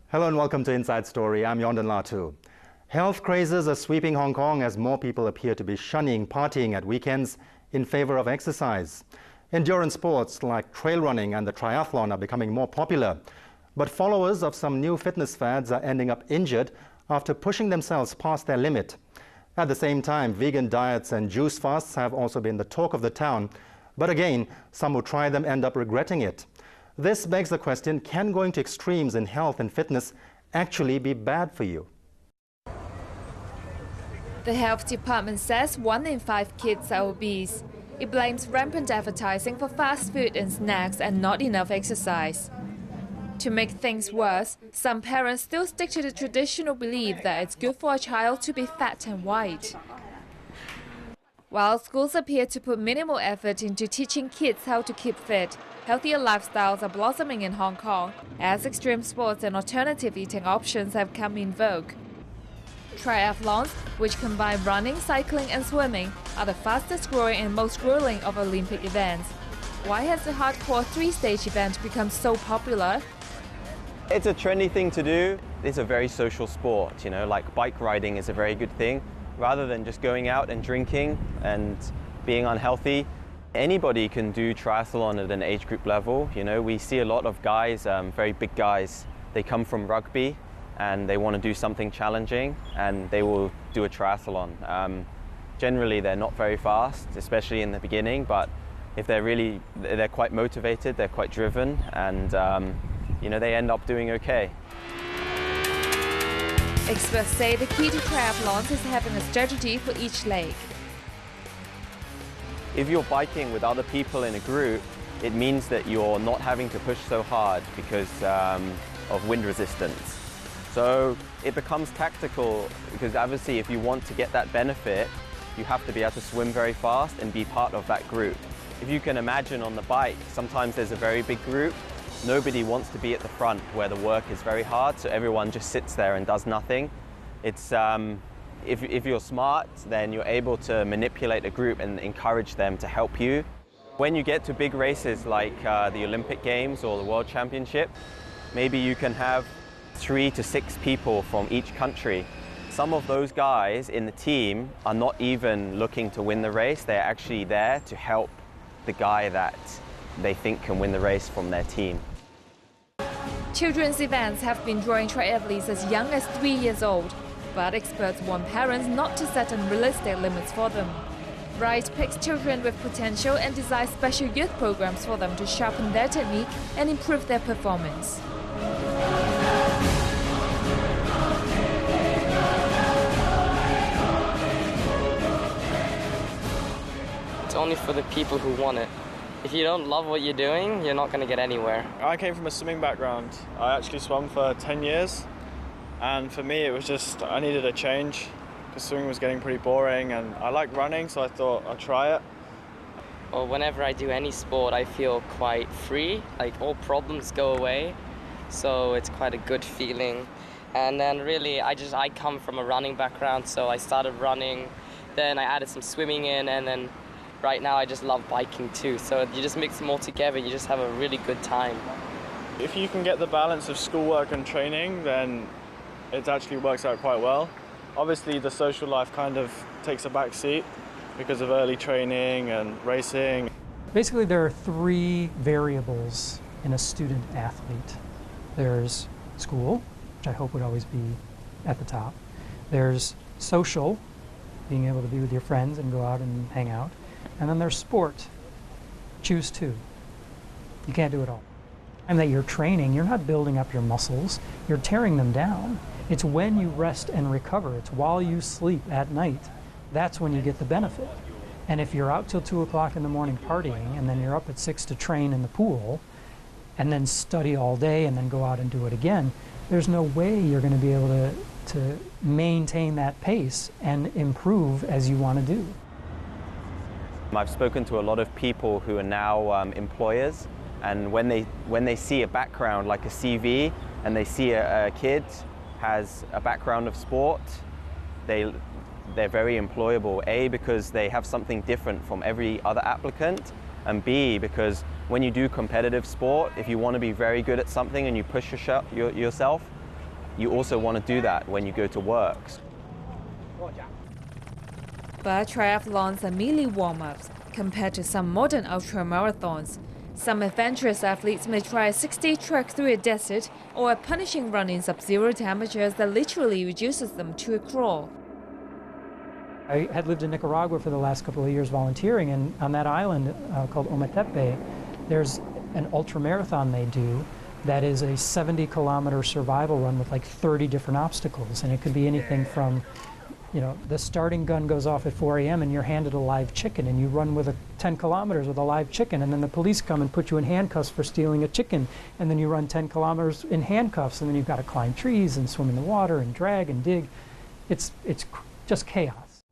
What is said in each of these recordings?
Hello and welcome to Inside Story. I'm Yondan Latu. Health crazes are sweeping Hong Kong as more people appear to be shunning partying at weekends in favor of exercise. Endurance sports like trail running and the triathlon are becoming more popular. But followers of some new fitness fads are ending up injured after pushing themselves past their limit. At the same time, vegan diets and juice fasts have also been the talk of the town. But again, some who try them end up regretting it. This begs the question, can going to extremes in health and fitness actually be bad for you? The health department says 1 in 5 kids are obese. It blames rampant advertising for fast food and snacks and not enough exercise. To make things worse, some parents still stick to the traditional belief that it's good for a child to be fat and white. While schools appear to put minimal effort into teaching kids how to keep fit, healthier lifestyles are blossoming in Hong Kong as extreme sports and alternative eating options have come in vogue. Triathlons, which combine running, cycling and swimming, are the fastest growing and most grueling of Olympic events. Why has the hardcore 3-stage event become so popular? It's a trendy thing to do. It's a very social sport, like bike riding is a very good thing. Rather than just going out and drinking and being unhealthy, anybody can do triathlon at an age group level. We see a lot of guys, very big guys, they come from rugby and they want to do something challenging and they will do a triathlon. Generally, they're not very fast, especially in the beginning, but if they're quite motivated, they're quite driven, and they end up doing okay. Experts say the key to triathlons is having a strategy for each leg. If you're biking with other people in a group, it means that you're not having to push so hard because of wind resistance. So it becomes tactical because obviously if you want to get that benefit, you have to be able to swim very fast and be part of that group. If you can imagine on the bike, sometimes there's a very big group. Nobody wants to be at the front where the work is very hard, so everyone just sits there and does nothing. It's, if you're smart, then you're able to manipulate a group and encourage them to help you. When you get to big races like the Olympic Games or the World Championship, maybe you can have 3 to 6 people from each country. Some of those guys in the team are not even looking to win the race, they're actually there to help the guy that they think can win the race from their team. Children's events have been drawing triathletes as young as 3 years old, but experts warn parents not to set unrealistic limits for them. RISE picks children with potential and designs special youth programs for them to sharpen their technique and improve their performance. It's only for the people who want it. If you don't love what you're doing, you're not going to get anywhere. I came from a swimming background. I actually swam for 10 years. And for me, it was just, I needed a change because swimming was getting pretty boring and I like running, so I thought I'd try it. Well, whenever I do any sport, I feel quite free, like all problems go away. So it's quite a good feeling. And then really, I come from a running background, so I started running, then I added some swimming in, and then right now I just love biking too. So you just mix them all together, you just have a really good time. If you can get the balance of schoolwork and training, then it actually works out quite well. Obviously the social life kind of takes a back seat because of early training and racing. Basically there are 3 variables in a student athlete. There's school, which I hope would always be at the top. There's social, being able to be with your friends and go out and hang out. And then there's sport. Choose 2. You can't do it all. And that you're training, you're not building up your muscles, you're tearing them down. It's when you rest and recover, it's while you sleep at night. That's when you get the benefit. And if you're out till 2 o'clock in the morning partying, and then you're up at 6 to train in the pool, and then study all day and then go out and do it again, there's no way you're going to be able to maintain that pace and improve as you want to do. I've spoken to a lot of people who are now employers, and when they see a background like a CV and they see a kid has a background of sport, they're very employable. A, because they have something different from every other applicant, and B, because when you do competitive sport, if you want to be very good at something and you push yourself, you also want to do that when you go to work. But triathlons are merely warm-ups compared to some modern ultramarathons. Some adventurous athletes may try a 6-day trek through a desert or a punishing run in sub-zero temperatures that literally reduces them to a crawl. I had lived in Nicaragua for the last couple of years volunteering, and on that island called Ometepe, there's an ultramarathon they do that is a 70-kilometer survival run with like 30 different obstacles. And it could be anything from, you know, the starting gun goes off at 4 a.m. and you're handed a live chicken and you run with 10 kilometers with a live chicken, and then the police come and put you in handcuffs for stealing a chicken, and then you run 10 kilometers in handcuffs, and then you've got to climb trees and swim in the water and drag and dig. It's just chaos.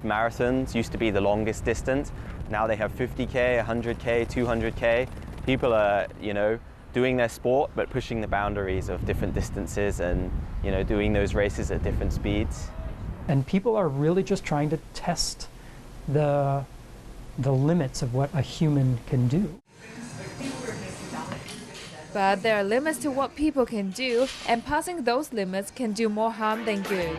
Marathons used to be the longest distance. Now they have 50K, 100K, 200K. People are, you know, doing their sport but pushing the boundaries of different distances and, you know, doing those races at different speeds. And people are really just trying to test the limits of what a human can do. But there are limits to what people can do, and passing those limits can do more harm than good.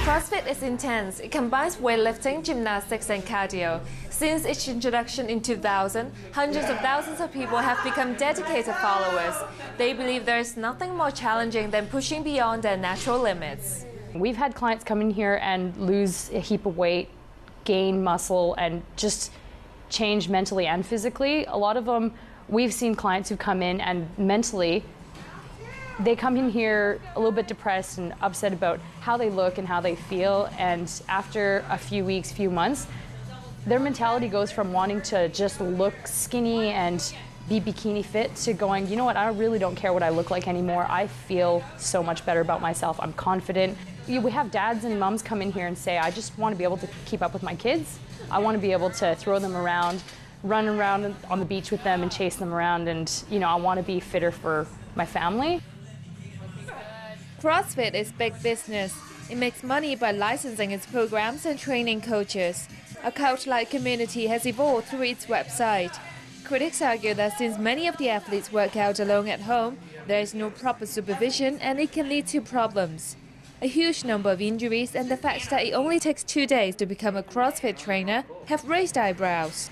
CrossFit is intense. It combines weightlifting, gymnastics, and cardio. Since its introduction in 2000, hundreds of thousands of people have become dedicated followers. They believe there is nothing more challenging than pushing beyond their natural limits. We've had clients come in here and lose a heap of weight, gain muscle, and just change mentally and physically. A lot of them, we've seen clients who come in and mentally, they come in here a little bit depressed and upset about how they look and how they feel, and after a few weeks, few months, their mentality goes from wanting to just look skinny and be bikini fit to going, you know what, I really don't care what I look like anymore. I feel so much better about myself. I'm confident. We have dads and moms come in here and say, I just want to be able to keep up with my kids. I want to be able to throw them around, run around on the beach with them and chase them around, and, you know, I want to be fitter for my family. CrossFit is big business. It makes money by licensing its programs and training coaches. A cult-like community has evolved through its website. Critics argue that since many of the athletes work out alone at home, there is no proper supervision and it can lead to problems. A huge number of injuries and the fact that it only takes 2 days to become a CrossFit trainer have raised eyebrows.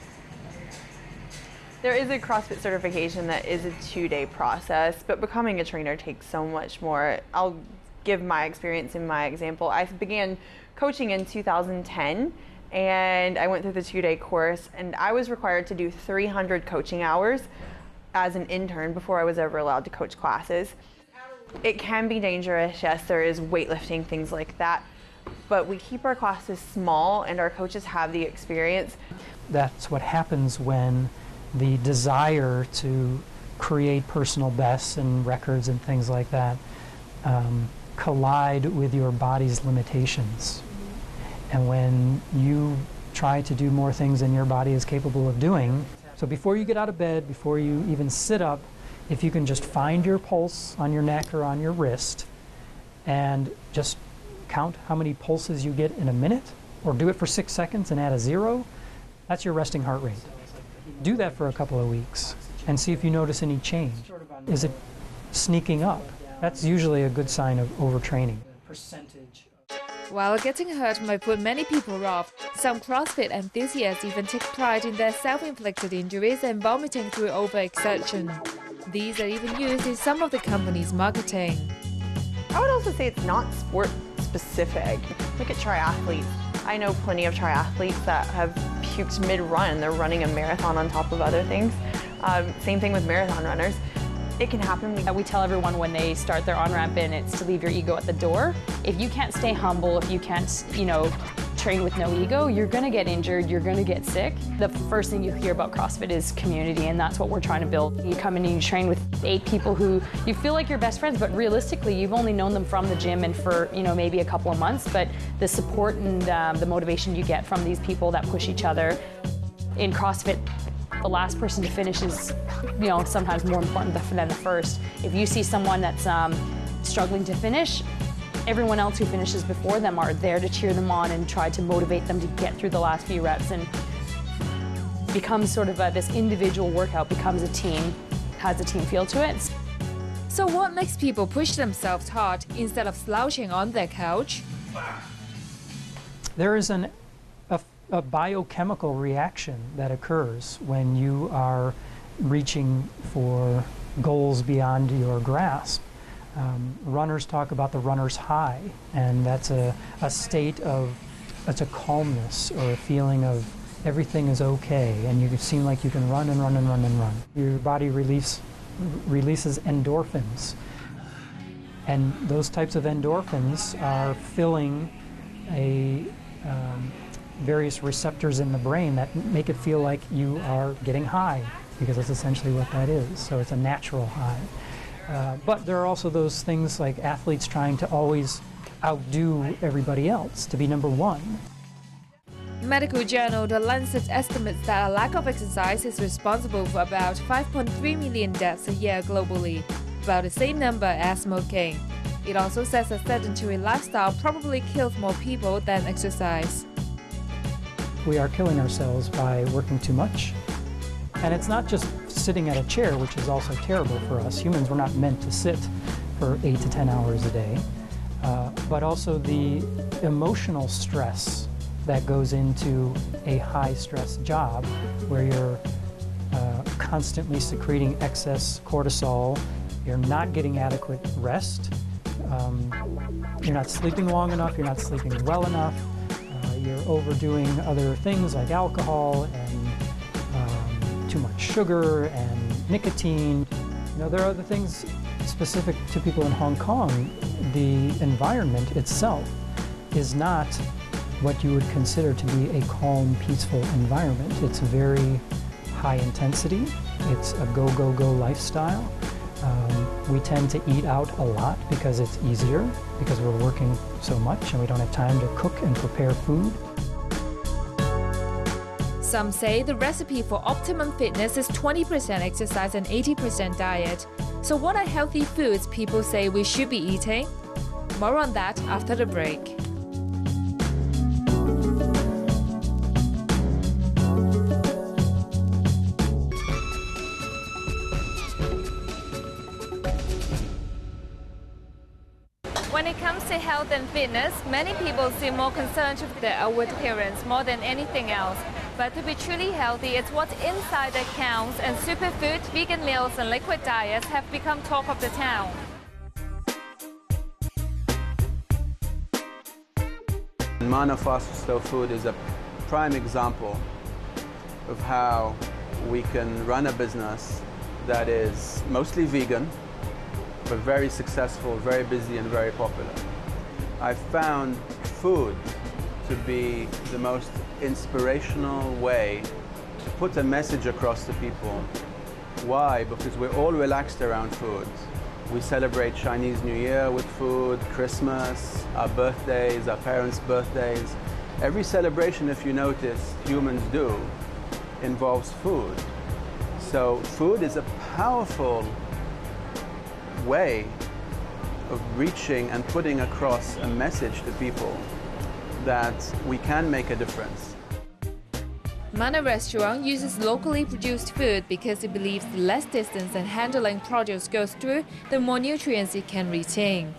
There is a CrossFit certification that is a 2-day process, but becoming a trainer takes so much more. I'll give my experience in my example. I began coaching in 2010, and I went through the 2-day course, and I was required to do 300 coaching hours as an intern before I was ever allowed to coach classes. It can be dangerous, yes, there is weightlifting, things like that, but we keep our classes small and our coaches have the experience. That's what happens when the desire to create personal bests and records and things like that collide with your body's limitations. And when you try to do more things than your body is capable of doing, so before you get out of bed, before you even sit up, if you can just find your pulse on your neck or on your wrist and just count how many pulses you get in a minute, or do it for 6 seconds and add a 0, that's your resting heart rate. Do that for a couple of weeks and see if you notice any change. Is it sneaking up? That's usually a good sign of overtraining. While getting hurt might put many people off, some CrossFit enthusiasts even take pride in their self-inflicted injuries and vomiting through overexertion. These are even used in some of the company's marketing. I would also say it's not sport specific. Look at triathletes. I know plenty of triathletes that have puked mid-run. They're running a marathon on top of other things. Same thing with marathon runners. It can happen. We tell everyone when they start their on-ramp in, it's to leave your ego at the door. If you can't stay humble, if you can't, you know, train with no ego, you're gonna get injured, you're gonna get sick. The first thing you hear about CrossFit is community, and that's what we're trying to build. You come in and you train with 8 people who you feel like you're best friends, but realistically, you've only known them from the gym and for, you know, maybe a couple of months, but the support and the motivation you get from these people that push each other. In CrossFit, the last person to finish is, you know, sometimes more important than the first. If you see someone that's struggling to finish, everyone else who finishes before them are there to cheer them on and try to motivate them to get through the last few reps, and becomes sort of this individual workout, becomes a team, has a team feel to it. So what makes people push themselves hard instead of slouching on their couch? There is a biochemical reaction that occurs when you are reaching for goals beyond your grasp. Runners talk about the runner's high, and that's a state of, that's a calmness or a feeling of everything is okay, and you seem like you can run and run and run and run. Your body releases endorphins, and those types of endorphins are filling various receptors in the brain that make it feel like you are getting high, because that's essentially what that is. So it's a natural high. But there are also those things like athletes trying to always outdo everybody else, to be number one. Medical journal The Lancet estimates that a lack of exercise is responsible for about 5.3 million deaths a year globally, about the same number as smoking. It also says a sedentary lifestyle probably kills more people than exercise. We are killing ourselves by working too much. And it's not just sitting at a chair, which is also terrible for us. Humans were not meant to sit for 8 to 10 hours a day, but also the emotional stress that goes into a high-stress job where you're constantly secreting excess cortisol, you're not getting adequate rest, you're not sleeping long enough, you're not sleeping well enough, you're overdoing other things like alcohol and too much sugar and nicotine. You know, there are other things specific to people in Hong Kong. The environment itself is not what you would consider to be a calm, peaceful environment. It's very high intensity. It's a go, go, go lifestyle. We tend to eat out a lot because it's easier, because we're working so much and we don't have time to cook and prepare food. Some say the recipe for optimum fitness is 20% exercise and 80% diet. So what are healthy foods people say we should be eating? More on that after the break. When it comes to health and fitness, many people seem more concerned with their outward appearance more than anything else. But to be truly healthy, it's what's inside that counts, and superfood, vegan meals and liquid diets have become talk of the town. Mana fast slow food is a prime example of how we can run a business that is mostly vegan, but very successful, very busy and very popular. I found food to be the most inspirational way to put a message across to people. Why? Because we're all relaxed around food. We celebrate Chinese New Year with food, Christmas, our birthdays, our parents' birthdays. Every celebration, if you notice, humans do, involves food. So food is a powerful way of reaching and putting across a message to people that we can make a difference. Mana Restaurant uses locally produced food because it believes the less distance and handling produce goes through, the more nutrients it can retain.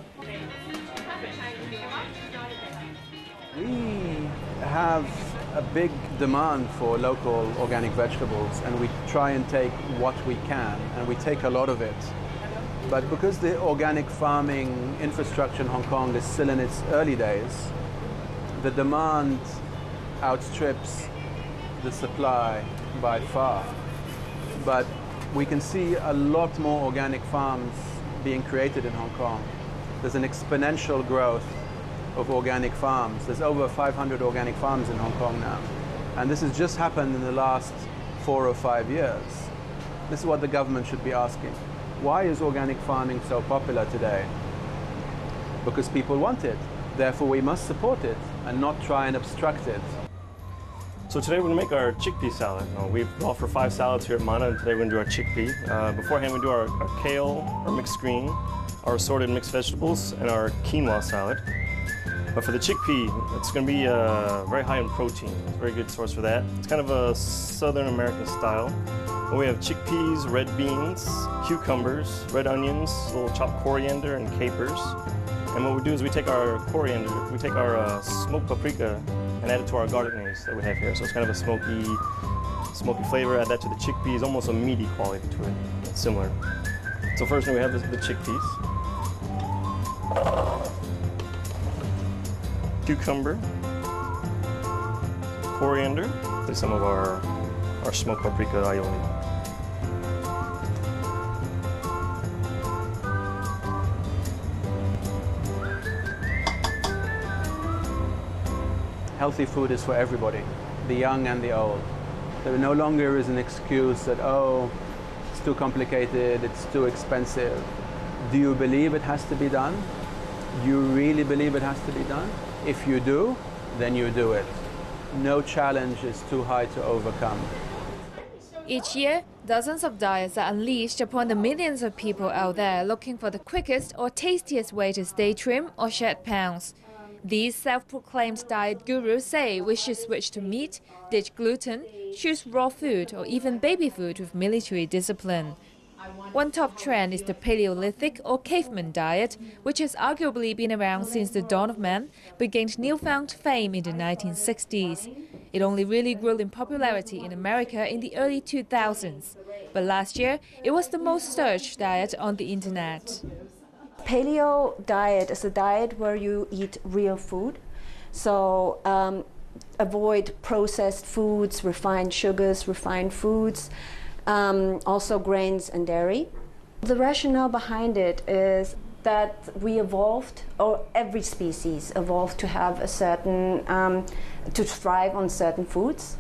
We have a big demand for local organic vegetables, and we try and take what we can, and we take a lot of it. But because the organic farming infrastructure in Hong Kong is still in its early days, the demand outstrips the supply by far. But we can see a lot more organic farms being created in Hong Kong. There's an exponential growth of organic farms. There's over 500 organic farms in Hong Kong now. And this has just happened in the last 4 or 5 years. This is what the government should be asking. Why is organic farming so popular today? Because people want it. Therefore, we must support it and not try and obstruct it. So today we're going to make our chickpea salad. We offer 5 salads here at Mana, and today we're going to do our chickpea. Beforehand we do our kale, our mixed green, our assorted mixed vegetables, and our quinoa salad. But for the chickpea, it's going to be very high in protein. It's a very good source for that. It's kind of a Southern American style. And we have chickpeas, red beans, cucumbers, red onions, a little chopped coriander, and capers. And what we do is we take our coriander, we take our smoked paprika and add it to our garlic mace that we have here. So it's kind of a smoky flavor. Add that to the chickpeas, almost a meaty quality to it. It's similar. So first we have the chickpeas. Cucumber, coriander, and some of our smoked paprika aioli. Healthy food is for everybody, the young and the old. There no longer is an excuse that, oh, it's too complicated, it's too expensive. Do you believe it has to be done? Do you really believe it has to be done? If you do, then you do it. No challenge is too high to overcome. Each year, dozens of diets are unleashed upon the millions of people out there looking for the quickest or tastiest way to stay trim or shed pounds. These self-proclaimed diet gurus say we should switch to meat, ditch gluten, choose raw food or even baby food with military discipline. One top trend is the Paleolithic or caveman diet, which has arguably been around since the dawn of man, but gained newfound fame in the 1960s. It only really grew in popularity in America in the early 2000s. But last year, it was the most searched diet on the internet. Paleo diet is a diet where you eat real food. So avoid processed foods, refined sugars, refined foods, also grains and dairy. The rationale behind it is that we evolved, or every species evolved to have a certain, to thrive on certain foods.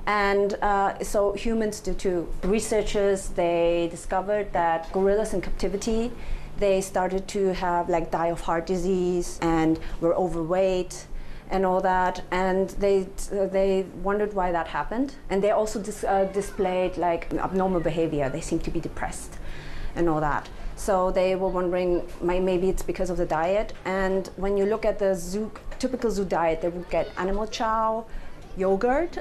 And so humans do too. Researchers, they discovered that gorillas in captivity, they started to have die of heart disease and were overweight and all that, and they wondered why that happened. And they also displayed abnormal behavior. They seemed to be depressed and all that. So they were wondering, maybe it's because of the diet. And when you look at the typical zoo diet, they would get animal chow, yogurt,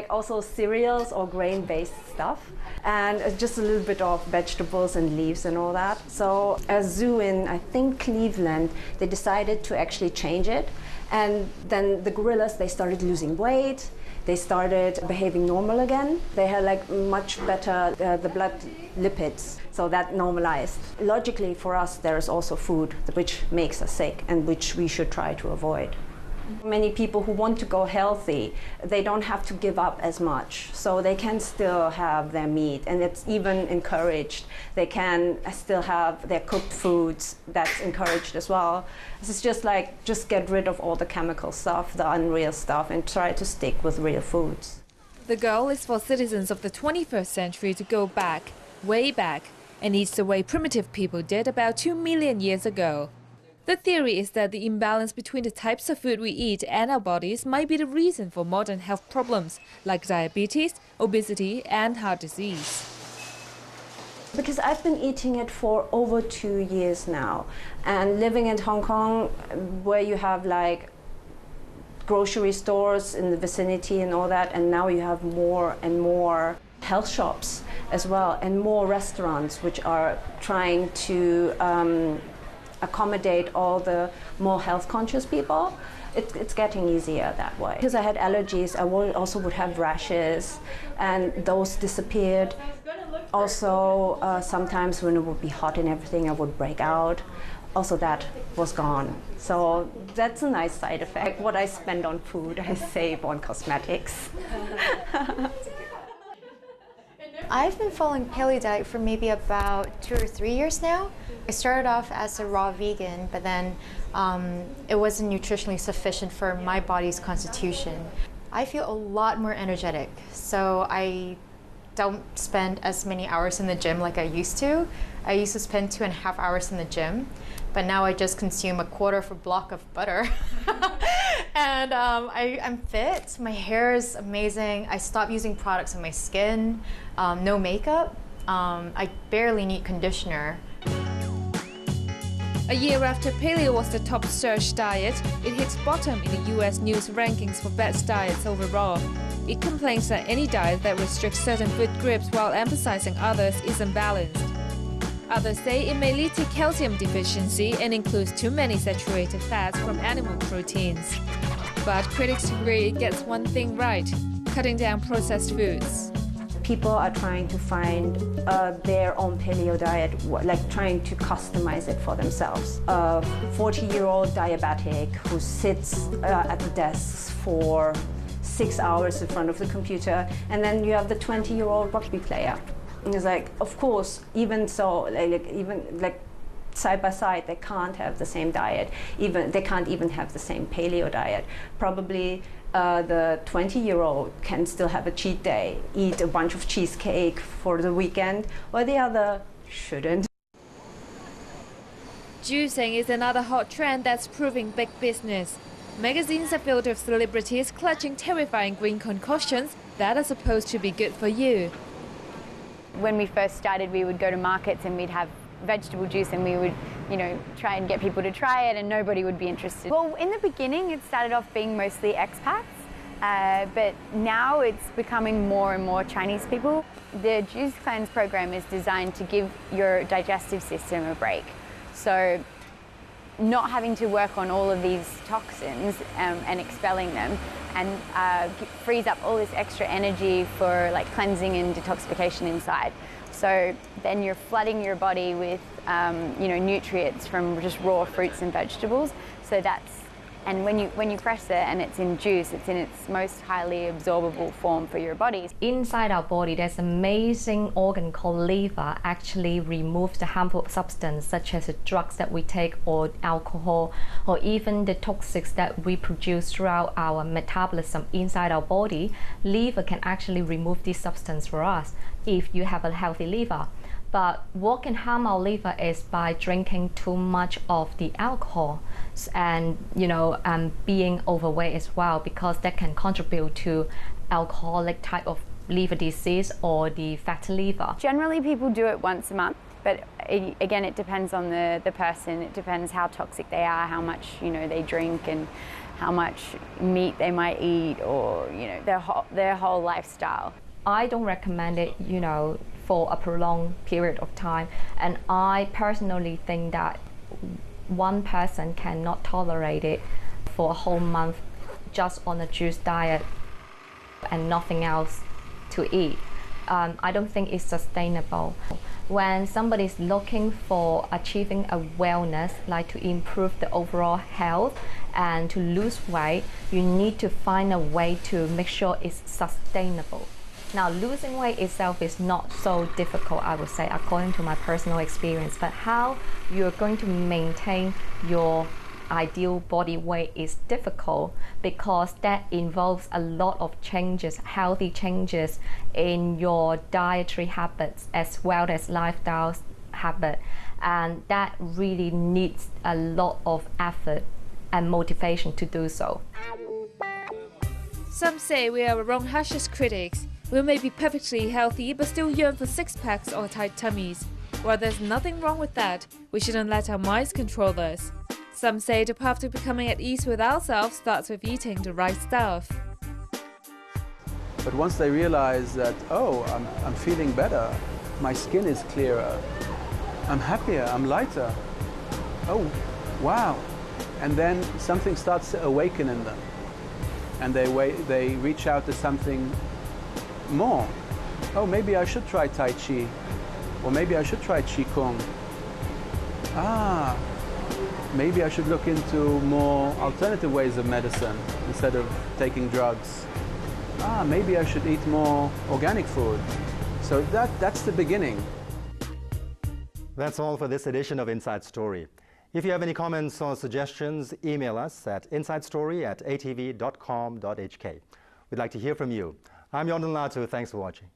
also cereals or grain-based stuff, and just a little bit of vegetables and leaves and all that. So a zoo in, I think, Cleveland, they decided to actually change it. And then the gorillas, they started losing weight. They started behaving normal again. They had much better the blood lipids, so that normalized. Logically, for us, there is also food which makes us sick and which we should try to avoid. Many people who want to go healthy, they don't have to give up as much, so they can still have their meat, and it's even encouraged. They can still have their cooked foods, that's encouraged as well. This is just get rid of all the chemical stuff, the unreal stuff, and try to stick with real foods. The goal is for citizens of the 21st century to go back, way back, and eat the way primitive people did about 2 million years ago. The theory is that the imbalance between the types of food we eat and our bodies might be the reason for modern health problems like diabetes, obesity and heart disease. Because I've been eating it for over 2 years now, and living in Hong Kong where you have grocery stores in the vicinity and all that, and now you have more and more health shops as well, and more restaurants which are trying to accommodate all the more health conscious people. It's getting easier that way. Because I had allergies, I also would have rashes, and those disappeared. Also, sometimes when it would be hot and everything, I would break out. Also, that was gone. So that's a nice side effect. What I spend on food, I save on cosmetics. I've been following paleo diet for maybe about 2 or 3 years now. I started off as a raw vegan, but then it wasn't nutritionally sufficient for my body's constitution. I feel a lot more energetic, so I don't spend as many hours in the gym like I used to. I used to spend 2.5 hours in the gym, but now I just consume a quarter of a block of butter. And I'm fit, my hair is amazing, I stopped using products on my skin, no makeup, I barely need conditioner. A year after paleo was the top searched diet, it hits bottom in the US news rankings for best diets overall. It complains that any diet that restricts certain food groups while emphasizing others is unbalanced. Others say it may lead to calcium deficiency and includes too many saturated fats from animal proteins. But critics agree it gets one thing right, cutting down processed foods. People are trying to find their own paleo diet, like trying to customize it for themselves. A 40-year-old diabetic who sits at the desk for 6 hours in front of the computer, and then you have the 20-year-old rugby player. And it's like, of course, even so, even side by side, they can't have the same diet. They can't even have the same paleo diet. Probably the 20-year-old can still have a cheat day, eat a bunch of cheesecake for the weekend, while the other shouldn't. Juicing is another hot trend that's proving big business. Magazines are filled with celebrities clutching terrifying green concoctions that are supposed to be good for you. When we first started, we would go to markets and we'd have vegetable juice and we would, try and get people to try it and nobody would be interested. Well, in the beginning, it started off being mostly expats, but now it's becoming more and more Chinese people. The Juice Cleanse program is designed to give your digestive system a break. So not having to work on all of these toxins and expelling them, and frees up all this extra energy for cleansing and detoxification inside. So then you're flooding your body with nutrients from just raw fruits and vegetables. So and when you press it and it's in juice, it's in its most highly absorbable form for your body. Inside our body, there's an amazing organ called liver, actually removes the harmful substance such as the drugs that we take or alcohol or even the toxics that we produce throughout our metabolism inside our body. Liver can actually remove this substance for us if you have a healthy liver. But what can harm our liver is by drinking too much of the alcohol and being overweight as well, because that can contribute to alcoholic type of liver disease or the fatty liver. Generally people do it once a month, but again it depends on the person. It depends how toxic they are, how much they drink and how much meat they might eat, or their whole lifestyle. I don't recommend it for a prolonged period of time, and I personally think that one person cannot tolerate it for a whole month just on a juice diet and nothing else to eat. I don't think it's sustainable. When somebody's looking for achieving a wellness, like to improve the overall health and to lose weight, you need to find a way to make sure it's sustainable. Now, losing weight itself is not so difficult, I would say, according to my personal experience, but how you're going to maintain your ideal body weight is difficult, because that involves a lot of changes, healthy changes in your dietary habits as well as lifestyle habit, and that really needs a lot of effort and motivation to do so. Some say we are the wrong harshest critics. We may be perfectly healthy but still yearn for six-packs or tight tummies. While there's nothing wrong with that, we shouldn't let our minds control us. Some say the path to becoming at ease with ourselves starts with eating the right stuff. But once they realize that, oh, I'm feeling better, my skin is clearer, I'm happier, I'm lighter, oh, wow. And then something starts to awaken in them, and they reach out to something more. Oh, maybe I should try Tai Chi, or maybe I should try Qigong. Maybe I should look into more alternative ways of medicine instead of taking drugs. Maybe I should eat more organic food. So that's the beginning. That's all for this edition of Inside Story. If you have any comments or suggestions, email us at insidestory@atv.com.hk. We'd like to hear from you. I'm Yondan Latu. Thanks for watching.